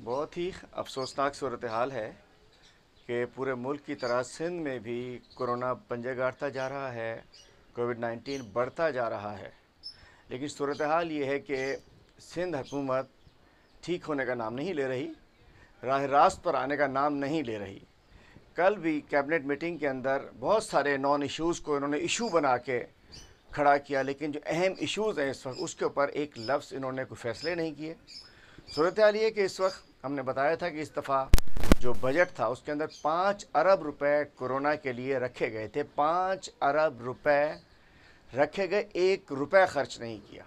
बहुत ही अफसोसनाक सूरत हाल है कि पूरे मुल्क की तरह सिंध में भी कोरोना पंजे गाड़ता जा रहा है, कोविड-19 बढ़ता जा रहा है। लेकिन सूरत हाल ये है कि सिंध हुकूमत ठीक होने का नाम नहीं ले रही, राह रास्त पर आने का नाम नहीं ले रही। कल भी कैबिनेट मीटिंग के अंदर बहुत सारे नॉन इश्यूज़ को इन्होंने इशू बना के खड़ा किया, लेकिन जो अहम इश्यूज़ हैं इस वक्त उसके ऊपर एक लफ्ज़ इन्होंने कोई फ़ैसले नहीं किए। सूरत हाल ये कि इस वक्त हमने बताया था कि इस दफ़ा जो बजट था उसके अंदर 5 अरब रुपए कोरोना के लिए रखे गए थे। 5 अरब रुपए रखे गए, 1 रुपया खर्च नहीं किया।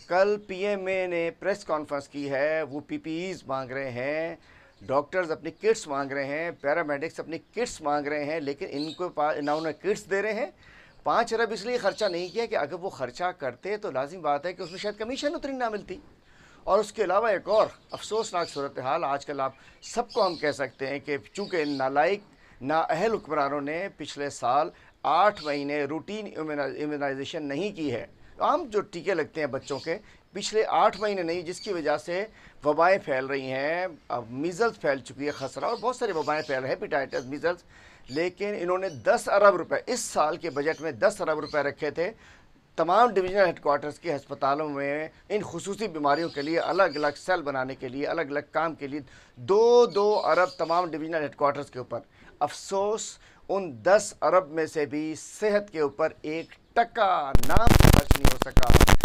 कल पीएमए ने प्रेस कॉन्फ्रेंस की है, वो पीपीईज मांग रहे हैं, डॉक्टर्स अपनी किट्स मांग रहे हैं, पैरामेडिक्स अपनी किट्स मांग रहे हैं, लेकिन इनको ना उन्हें किट्स दे रहे हैं। 5 अरब इसलिए ख़र्चा नहीं किया कि अगर वो ख़र्चा करते तो लाजिम बात है कि उसमें शायद कमीशन उतनी ना मिलती। और उसके अलावा एक और अफसोसनाक सूरत हाल आजकल आप सबको हम कह सकते हैं कि चूँकि नालायक नाअहल हुक्मरानों ने पिछले साल 8 महीने रूटीन इम्यूनाइजेशन नहीं की है। आम जो टीके लगते हैं बच्चों के पिछले 8 महीने नहीं, जिसकी वजह से वबाएँ फैल रही हैं। अब मीज़ल्स फैल चुकी है, खसरा और बहुत सारी वबाएँ फैल रही हैं, हेपेटाइटिस, मीज़ल्स। लेकिन इन्होंने 10 अरब रुपए इस साल के बजट में 10 अरब रुपए रखे थे तमाम डिवीज़नल हेडक्वार्टर्स के हस्पतालों में इन खुसूसी बीमारियों के लिए अलग अलग सेल बनाने के लिए, अलग अलग काम के लिए 2-2 अरब तमाम डिवीज़नल हेडक्वार्टर्स के ऊपर। अफसोस उन 10 अरब में से भी सेहत के ऊपर 1 टका नाम खर्च नहीं हो सका।